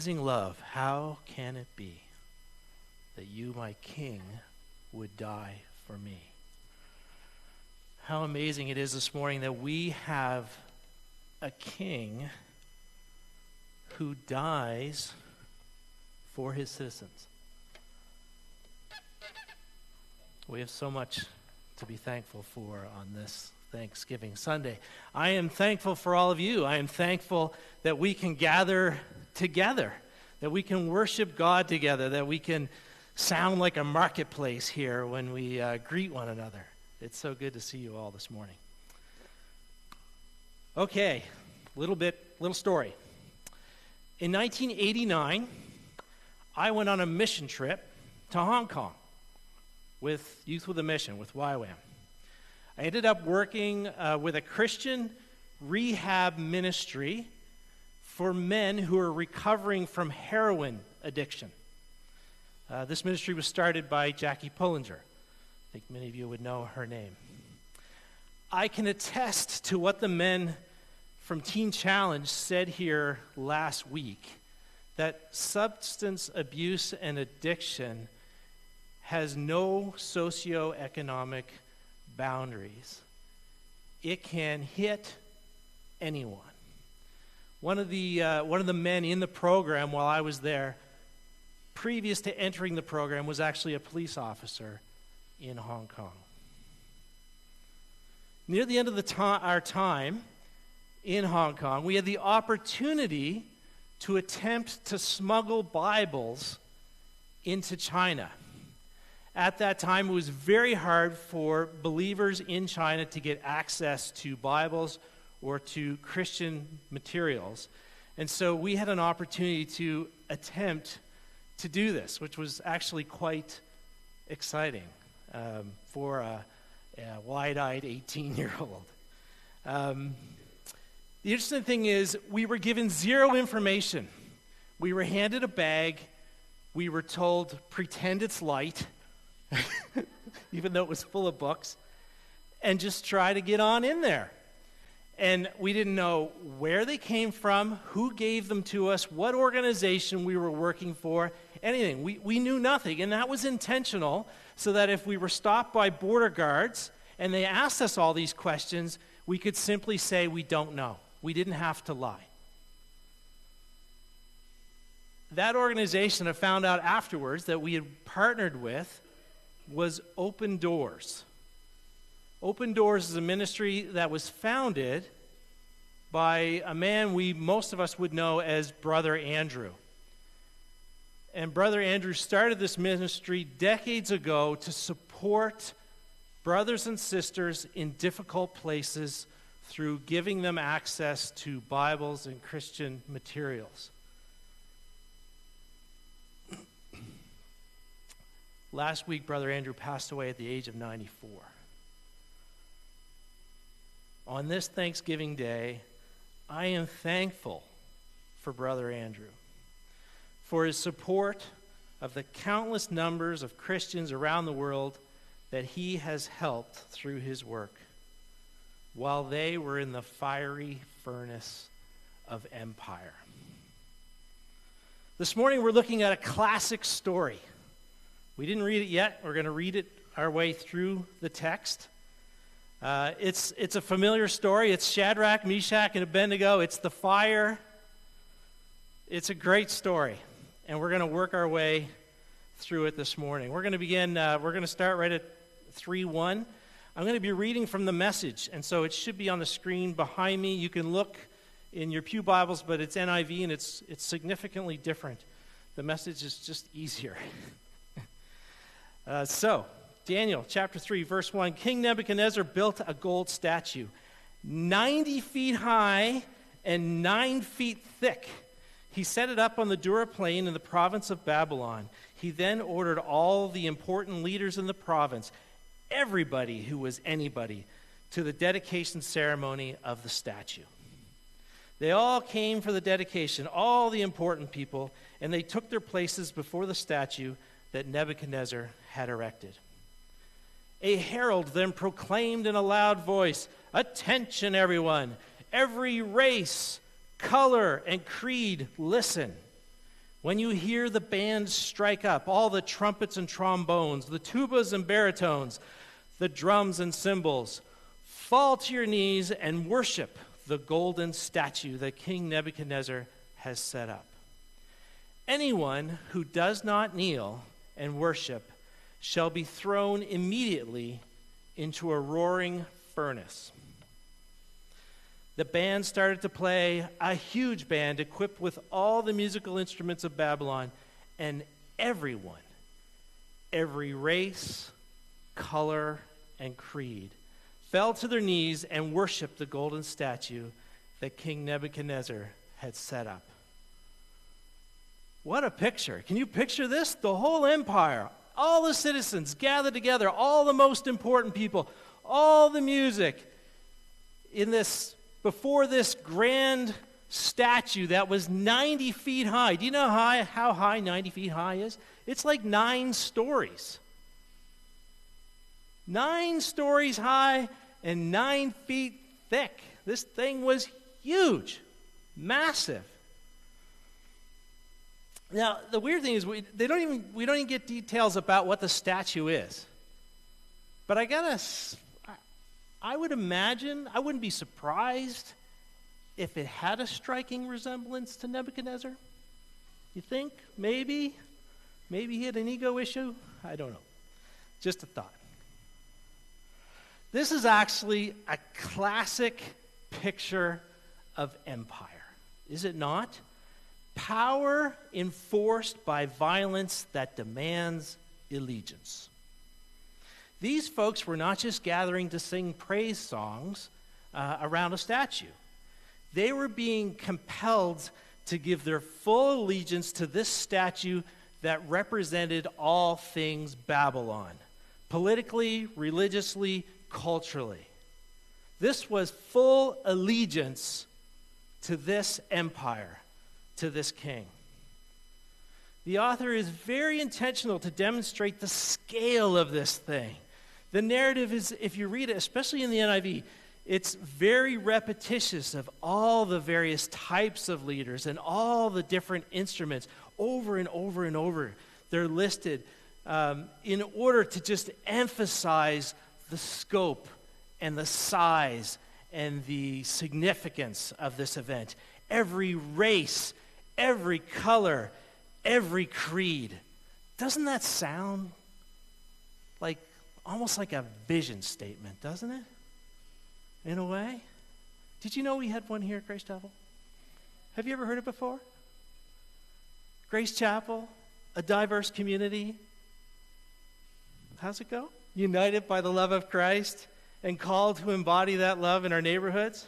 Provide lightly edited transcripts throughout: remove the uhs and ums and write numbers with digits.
Amazing love, how can it be that you, my King, would die for me? How amazing it is this morning that we have a King who dies for his citizens. We have so much to be thankful for on this Thanksgiving Sunday. I am thankful for all of you. I am thankful that we can gather together, that we can worship God together, that we can sound like a marketplace here when we greet one another. It's so good to see you all this morning. Okay, little story. In 1989, I went on a mission trip to Hong Kong with Youth with a Mission, with YWAM. I ended up working with a Christian rehab ministry for men who are recovering from heroin addiction. This ministry was started by Jackie Pullinger. I think many of you would know her name. I can attest to what the men from Teen Challenge said here last week, that substance abuse and addiction has no socioeconomic boundaries. It can hit anyone. One of the men in the program while I was there, previous to entering the program, was actually a police officer in Hong Kong. Near the end of our time in Hong Kong, we had the opportunity to attempt to smuggle Bibles into China. At that time, it was very hard for believers in China to get access to Bibles or to Christian materials. And so we had an opportunity to attempt to do this, which was actually quite exciting for a wide-eyed 18-year-old. The interesting thing is we were given zero information. We were handed a bag. We were told, pretend it's light, even though it was full of books, and just try to get on in there. And we didn't know where they came from, who gave them to us, what organization we were working for, anything. We knew nothing, and that was intentional, so that if we were stopped by border guards and they asked us all these questions, we could simply say we don't know. We didn't have to lie. That organization I found out afterwards that we had partnered with was Open Doors. Open Doors is a ministry that was founded by a man most of us would know as Brother Andrew. And Brother Andrew started this ministry decades ago to support brothers and sisters in difficult places through giving them access to Bibles and Christian materials. Last week, Brother Andrew passed away at the age of 94. On this Thanksgiving Day, I am thankful for Brother Andrew, for his support of the countless numbers of Christians around the world that he has helped through his work while they were in the fiery furnace of empire. This morning we're looking at a classic story. We didn't read it yet. We're going to read it our way through the text. It's a familiar story. It's Shadrach, Meshach, and Abednego. It's the fire. It's a great story, and we're going to work our way through it this morning. We're going to begin. We're going to start right at 3:1. I'm going to be reading from the Message, and so it should be on the screen behind me. You can look in your pew Bibles, but it's NIV, and it's significantly different. The Message is just easier. So, Daniel chapter 3, verse 1. King Nebuchadnezzar built a gold statue, 90 feet high and 9 feet thick. He set it up on the Dura plain in the province of Babylon. He then ordered all the important leaders in the province, everybody who was anybody, to the dedication ceremony of the statue. They all came for the dedication, all the important people, and they took their places before the statue that Nebuchadnezzar had erected. A herald then proclaimed in a loud voice, "Attention, everyone! Every race, color, and creed, listen! When you hear the band strike up, all the trumpets and trombones, the tubas and baritones, the drums and cymbals, fall to your knees and worship the golden statue that King Nebuchadnezzar has set up. Anyone who does not kneel and worship shall be thrown immediately into a roaring furnace. The band started to play, a huge band equipped with all the musical instruments of Babylon, and everyone, every race, color, and creed, fell to their knees and worshiped the golden statue that King Nebuchadnezzar had set up. What a picture. Can you picture this? The whole empire, all the citizens gathered together, all the most important people, all the music in this, before this grand statue that was 90 feet high. Do you know how high 90 feet high is? It's like 9 stories. 9 stories high and 9 feet thick. This thing was huge, massive. Now, the weird thing is we don't even get details about what the statue is. But I would imagine, I wouldn't be surprised if it had a striking resemblance to Nebuchadnezzar. You think? Maybe? Maybe he had an ego issue? I don't know. Just a thought. This is actually a classic picture of empire, is it not? Power enforced by violence that demands allegiance. These folks were not just gathering to sing praise songs around a statue. They were being compelled to give their full allegiance to this statue that represented all things Babylon, politically, religiously, culturally. This was full allegiance to this empire, to this king. The author is very intentional to demonstrate the scale of this thing. The narrative is, if you read it, especially in the NIV, it's very repetitious of all the various types of leaders and all the different instruments over and over and over. They're listed in order to just emphasize the scope and the size and the significance of this event. Every race, every color, every creed. Doesn't that sound like almost like a vision statement, doesn't it? In a way. Did you know we had one here at Grace Chapel? Have you ever heard it before? Grace Chapel, a diverse community. How's it go? United by the love of Christ and called to embody that love in our neighborhoods.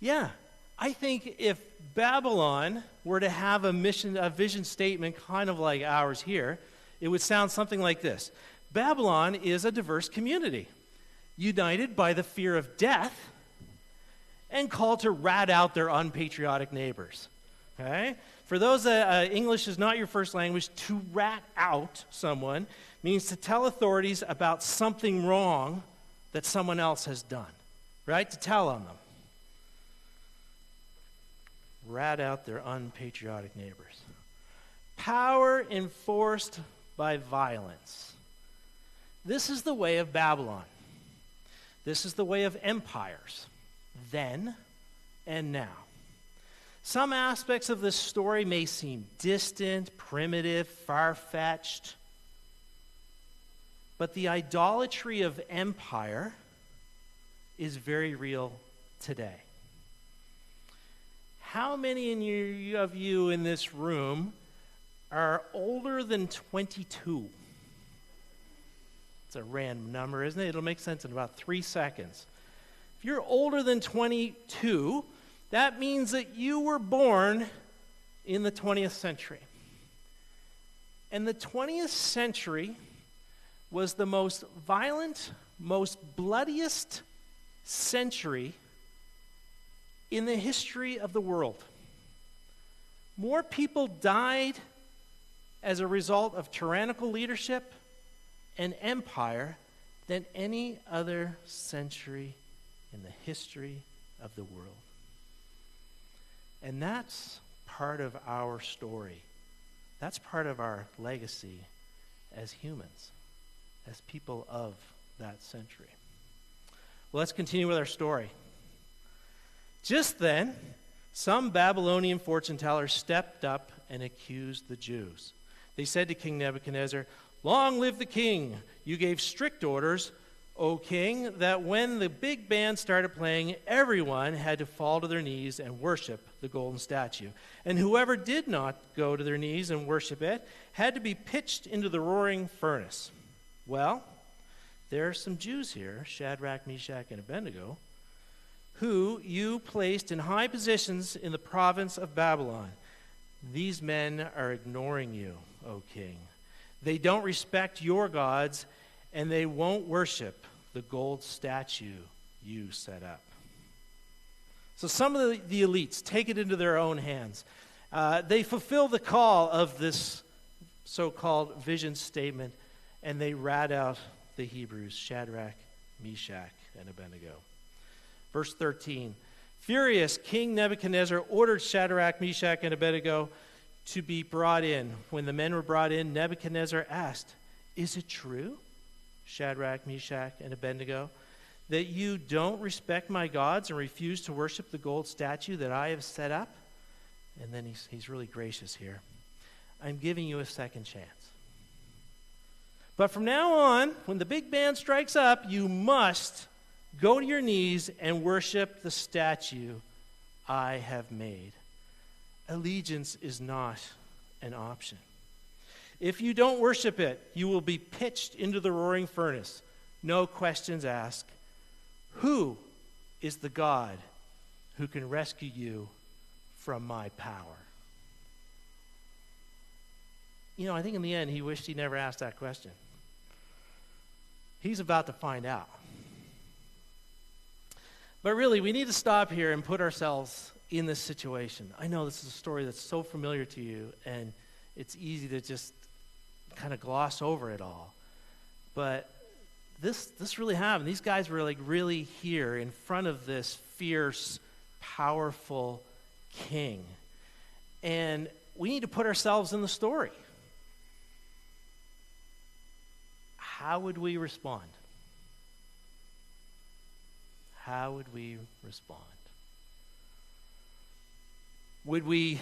Yeah, I think if Babylon were to have a vision statement kind of like ours here, it would sound something like this. Babylon is a diverse community, united by the fear of death and called to rat out their unpatriotic neighbors. Okay? For those that English is not your first language, to rat out someone means to tell authorities about something wrong that someone else has done, right? To tell on them. Rat out their unpatriotic neighbors. Power enforced by violence. This is the way of Babylon. This is the way of empires, then and now. Some aspects of this story may seem distant, primitive, far-fetched, but the idolatry of empire is very real today. How many of you in this room are older than 22? It's a random number, isn't it? It'll make sense in about 3 seconds. If you're older than 22, that means that you were born in the 20th century. And the 20th century was the most violent, most bloodiest century in the history of the world. More people died as a result of tyrannical leadership and empire than any other century in the history of the world. And that's part of our story. That's part of our legacy as humans, as people of that century. Well, let's continue with our story. Just then, some Babylonian fortune tellers stepped up and accused the Jews. They said to King Nebuchadnezzar, "Long live the king! You gave strict orders, O king, that when the big band started playing, everyone had to fall to their knees and worship the golden statue. And whoever did not go to their knees and worship it had to be pitched into the roaring furnace." Well, there are some Jews here, Shadrach, Meshach, and Abednego, who you placed in high positions in the province of Babylon. These men are ignoring you, O king. They don't respect your gods, and they won't worship the gold statue you set up. So some of the elites take it into their own hands. They fulfill the call of this so-called vision statement, and they rat out the Hebrews, Shadrach, Meshach, and Abednego. Verse 13, furious, King Nebuchadnezzar ordered Shadrach, Meshach, and Abednego to be brought in. When the men were brought in, Nebuchadnezzar asked, "Is it true, Shadrach, Meshach, and Abednego, that you don't respect my gods and refuse to worship the gold statue that I have set up?" And then he's really gracious here. "I'm giving you a second chance. But from now on, when the big band strikes up, you must go to your knees and worship the statue I have made. Allegiance is not an option. If you don't worship it, you will be pitched into the roaring furnace. No questions asked. Who is the God who can rescue you from my power?" You know, I think in the end, he wished he never asked that question. He's about to find out. But really, we need to stop here and put ourselves in this situation. I know this is a story that's so familiar to you, and it's easy to just kind of gloss over it all. But this really happened. These guys were like really here in front of this fierce, powerful king. And we need to put ourselves in the story. How would we respond? How would we respond? Would we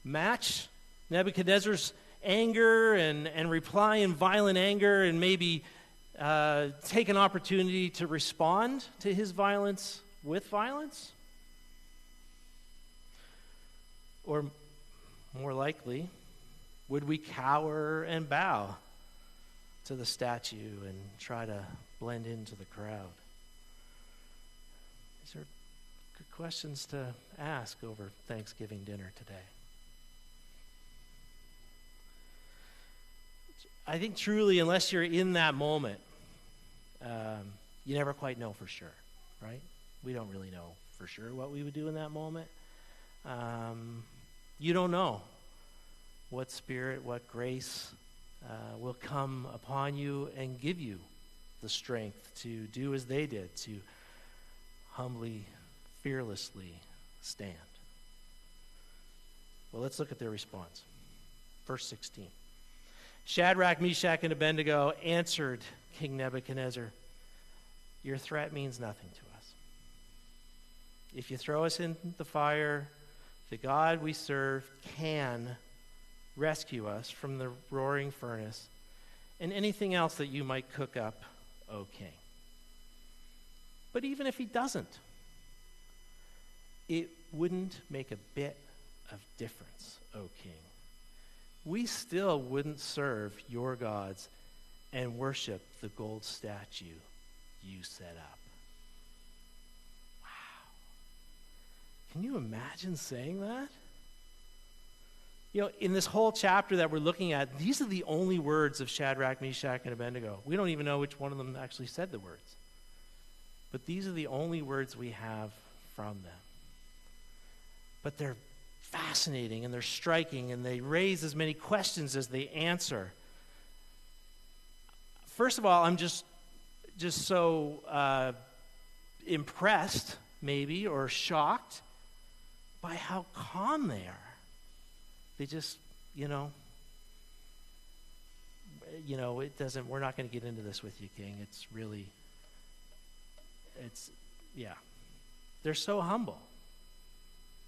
match Nebuchadnezzar's anger and reply in violent anger and maybe take an opportunity to respond to his violence with violence? Or more likely, would we cower and bow to the statue and try to blend into the crowd? These are good questions to ask over Thanksgiving dinner today. I think truly, unless you're in that moment, you never quite know for sure, right? We don't really know for sure what we would do in that moment. You don't know what spirit, what grace will come upon you and give you the strength to do as they did, to humbly, fearlessly stand. Well, let's look at their response. Verse 16. Shadrach, Meshach, and Abednego answered King Nebuchadnezzar, "Your threat means nothing to us. If you throw us in the fire, the God we serve can rescue us from the roaring furnace and anything else that you might cook up, O king. But even if he doesn't, it wouldn't make a bit of difference, O king. We still wouldn't serve your gods and worship the gold statue you set up." Wow. Can you imagine saying that? You know, in this whole chapter that we're looking at, these are the only words of Shadrach, Meshach, and Abednego. We don't even know which one of them actually said the words. But these are the only words we have from them. But they're fascinating and they're striking and they raise as many questions as they answer. First of all, I'm just so impressed, maybe, or shocked by how calm they are. They just, it doesn't, we're not going to get into this with you, King. Yeah. They're so humble.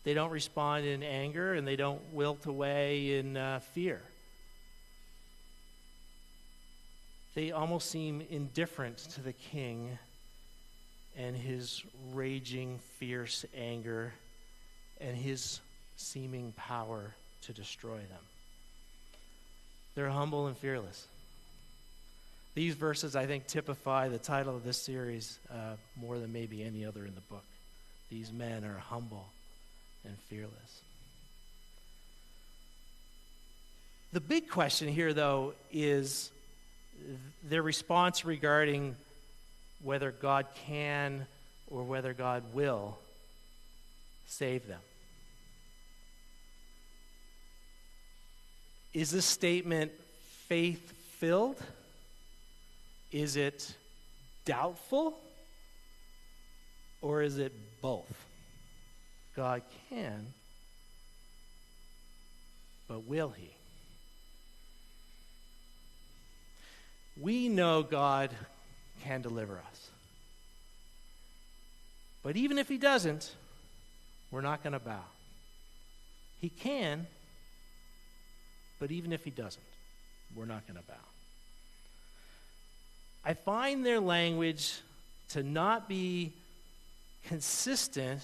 They don't respond in anger, and they don't wilt away in fear. They almost seem indifferent to the king and his raging, fierce anger and his seeming power to destroy them. They're humble and fearless. These verses, I think, typify the title of this series more than maybe any other in the book. These men are humble and fearless. The big question here, though, is their response regarding whether God can or whether God will save them. Is this statement faith-filled? Is it doubtful? Or is it both? God can, but will he? We know God can deliver us. But even if he doesn't, we're not going to bow. He can, but even if he doesn't, we're not going to bow. I find their language to not be consistent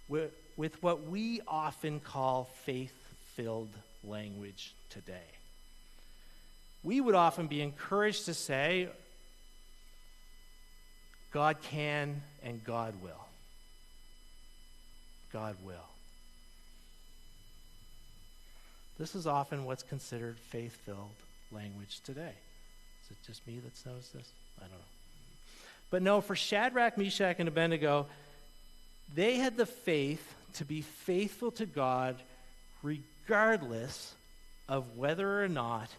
with what we often call faith-filled language today. We would often be encouraged to say, God can and God will. God will. This is often what's considered faith-filled language today. Is it just me that knows this? I don't know. But no, for Shadrach, Meshach, and Abednego, they had the faith to be faithful to God regardless of whether or not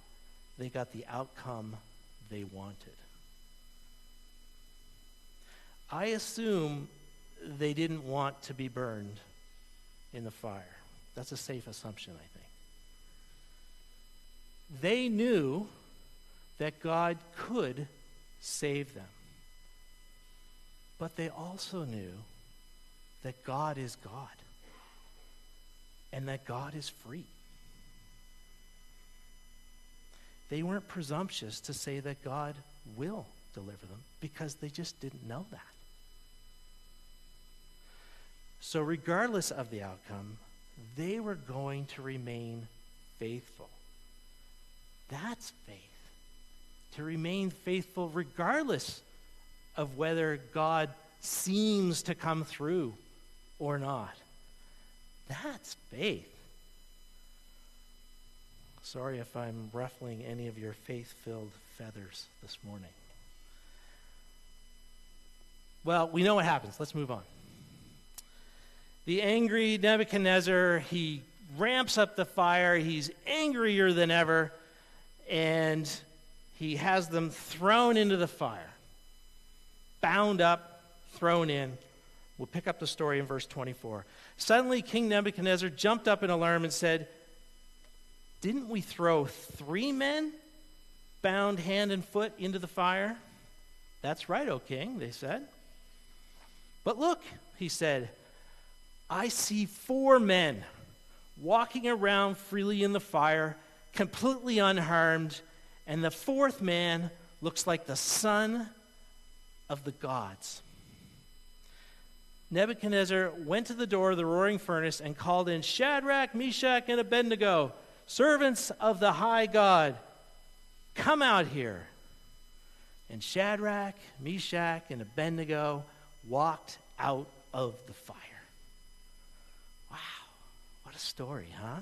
they got the outcome they wanted. I assume they didn't want to be burned in the fire. That's a safe assumption, I think. They knew that God could save them. But they also knew that God is God and that God is free. They weren't presumptuous to say that God will deliver them because they just didn't know that. So regardless of the outcome, they were going to remain faithful. That's faith. To remain faithful regardless of whether God seems to come through or not. That's faith. Sorry if I'm ruffling any of your faith-filled feathers this morning. Well, we know what happens. Let's move on. The angry Nebuchadnezzar, he ramps up the fire. He's angrier than ever. And he has them thrown into the fire. Bound up, thrown in. We'll pick up the story in verse 24. Suddenly, King Nebuchadnezzar jumped up in alarm and said, "Didn't we throw 3 men bound hand and foot into the fire?" "That's right, O king," they said. "But look," he said, "I see 4 men walking around freely in the fire, completely unharmed, and the 4th man looks like the son of the gods." Nebuchadnezzar went to the door of the roaring furnace and called in, "Shadrach, Meshach, and Abednego, servants of the high God, come out here." And Shadrach, Meshach, and Abednego walked out of the fire. Wow, what a story, huh?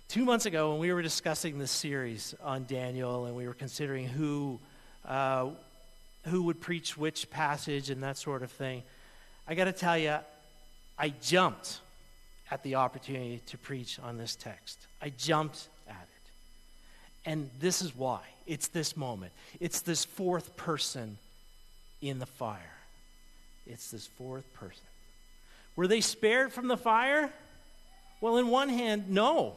2 months ago, when we were discussing this series on Daniel, and we were considering who would preach which passage and that sort of thing, I got to tell you, I jumped at the opportunity to preach on this text. I jumped at it. And this is why. It's this moment. It's this 4th person in the fire. It's this 4th person. Were they spared from the fire? Well, in one hand, no.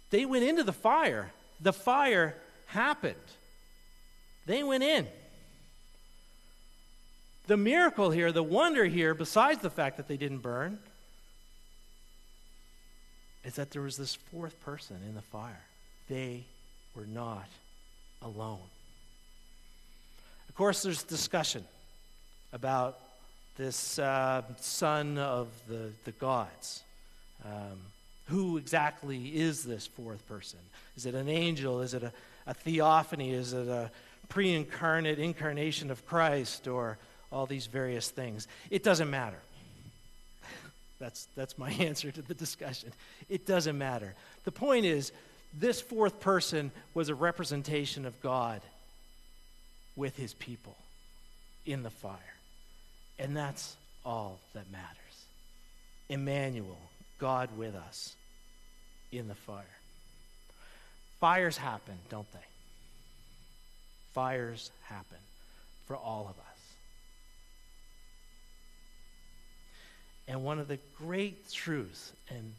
They went into the fire. The fire happened. They went in. The miracle here, the wonder here, besides the fact that they didn't burn, is that there was this fourth person in the fire. They were not alone. Of course, there's discussion about this son of the gods. Who exactly is this fourth person? Is it an angel? Is it a theophany? Is it a pre-incarnate incarnation of Christ? Or all these various things? It doesn't matter. That's my answer to the discussion. It doesn't matter. The point is, this fourth person was a representation of God with his people in the fire. And that's all that matters. Emmanuel, God with us in the fire. Fires happen, don't they? Fires happen for all of us. And one of the great truths, and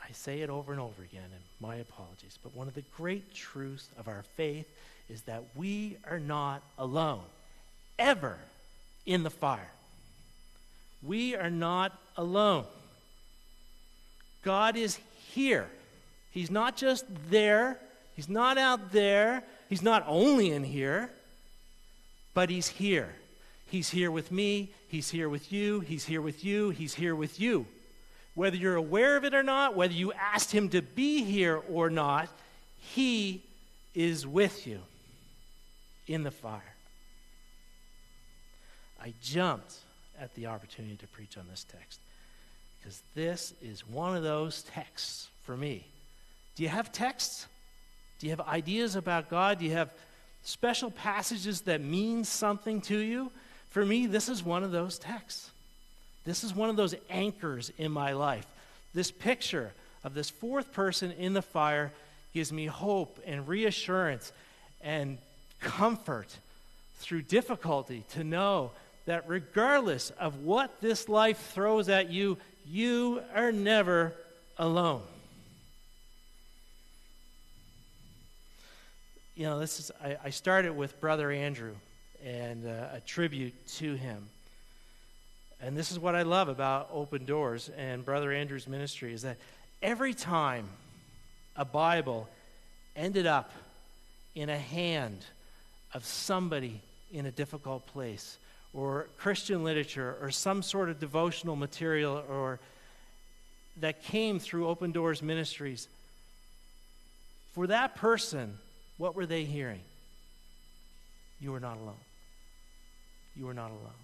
I say it over and over again, and my apologies, but one of the great truths of our faith is that we are not alone, ever, in the fire. We are not alone. God is here. He's not just there. He's not out there. He's not only in here, but he's here. He's here with me. He's here with you. He's here with you. He's here with you. Whether you're aware of it or not, whether you asked him to be here or not, he is with you in the fire. I jumped at the opportunity to preach on this text because this is one of those texts for me. Do you have texts? Do you have ideas about God? Do you have special passages that mean something to you? For me, this is one of those texts. This is one of those anchors in my life. This picture of this fourth person in the fire gives me hope and reassurance and comfort through difficulty to know that regardless of what this life throws at you, you are never alone. You know, I started with Brother Andrew and a tribute to him. And this is what I love about Open Doors and Brother Andrew's ministry is that every time a Bible ended up in a hand of somebody in a difficult place, or Christian literature, or some sort of devotional material, or that came through Open Doors Ministries, for that person, what were they hearing? You are not alone. You are not alone.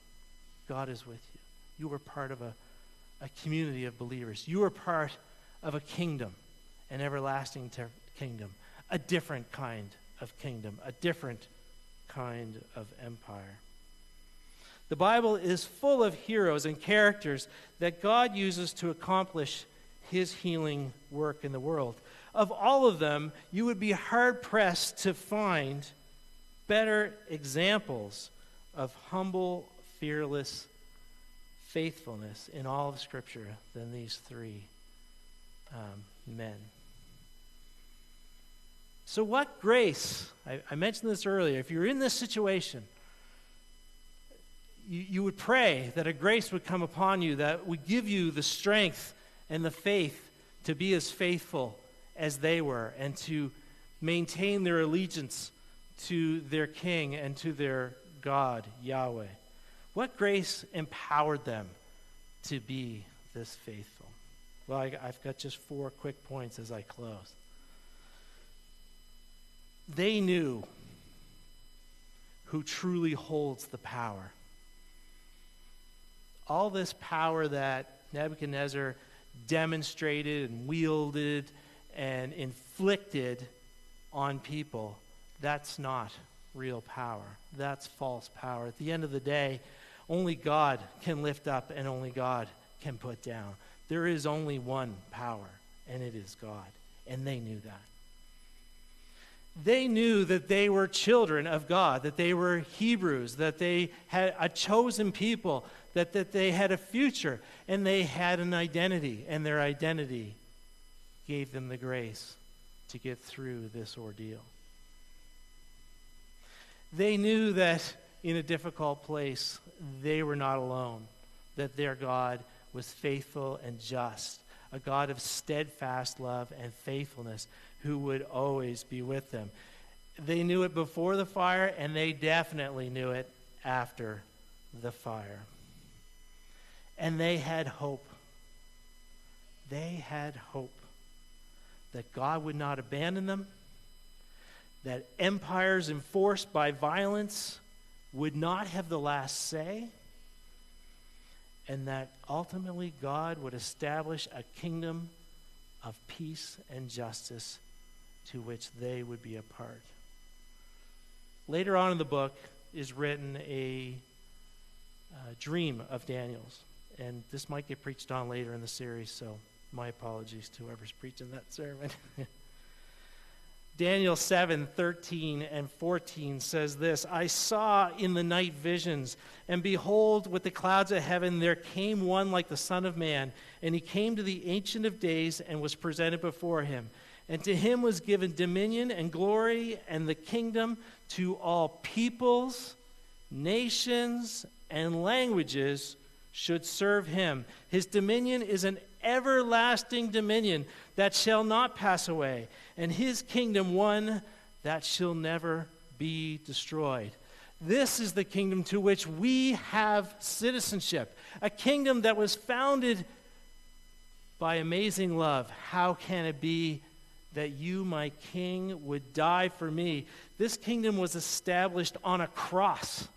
God is with you. You are part of a community of believers. You are part of a kingdom, an everlasting kingdom, a different kind of kingdom, a different kind of empire. The Bible is full of heroes and characters that God uses to accomplish his healing work in the world. Of all of them, you would be hard-pressed to find better examples of humble, fearless faithfulness in all of Scripture than these three men. So what grace, I mentioned this earlier, if you're in this situation, you would pray that a grace would come upon you that would give you the strength and the faith to be as faithful as they were and to maintain their allegiance to their King and to their God, Yahweh. What grace empowered them to be this faithful? Well, I've got just 4 quick points as I close. They knew who truly holds the power. All this power that Nebuchadnezzar demonstrated and wielded and inflicted on people, that's not real power. That's false power. At the end of the day, only God can lift up and only God can put down. There is only one power, and it is God. And they knew that. They knew that they were children of God, that they were Hebrews, that they had a chosen people, that they had a future, and they had an identity, and their identity gave them the grace to get through this ordeal. They knew that in a difficult place, they were not alone, that their God was faithful and just, a God of steadfast love and faithfulness who would always be with them. They knew it before the fire, and they definitely knew it after the fire. And they had hope. They had hope that God would not abandon them, that empires enforced by violence would not have the last say, and that ultimately God would establish a kingdom of peace and justice to which they would be a part. Later on in the book is written a dream of Daniel's, and this might get preached on later in the series, so my apologies to whoever's preaching that sermon. Daniel 7:13 and 14 says this, I saw in the night visions, and behold, with the clouds of heaven there came one like the Son of Man, and he came to the Ancient of Days and was presented before him. And to him was given dominion and glory and the kingdom to all peoples, nations, and languages should serve him. His dominion is an everlasting dominion that shall not pass away, and his kingdom one that shall never be destroyed. This is the kingdom to which we have citizenship, a kingdom that was founded by amazing love. How can it be that you, my king, would die for me? This kingdom was established on a cross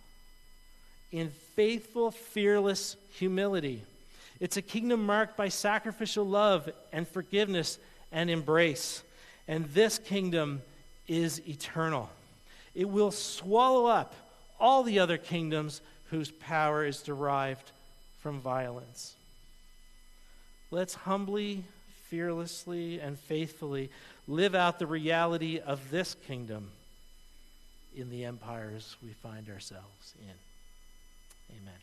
in faithful, fearless humility. It's a kingdom marked by sacrificial love and forgiveness and embrace. And this kingdom is eternal. It will swallow up all the other kingdoms whose power is derived from violence. Let's humbly, fearlessly, and faithfully live out the reality of this kingdom in the empires we find ourselves in. Amen.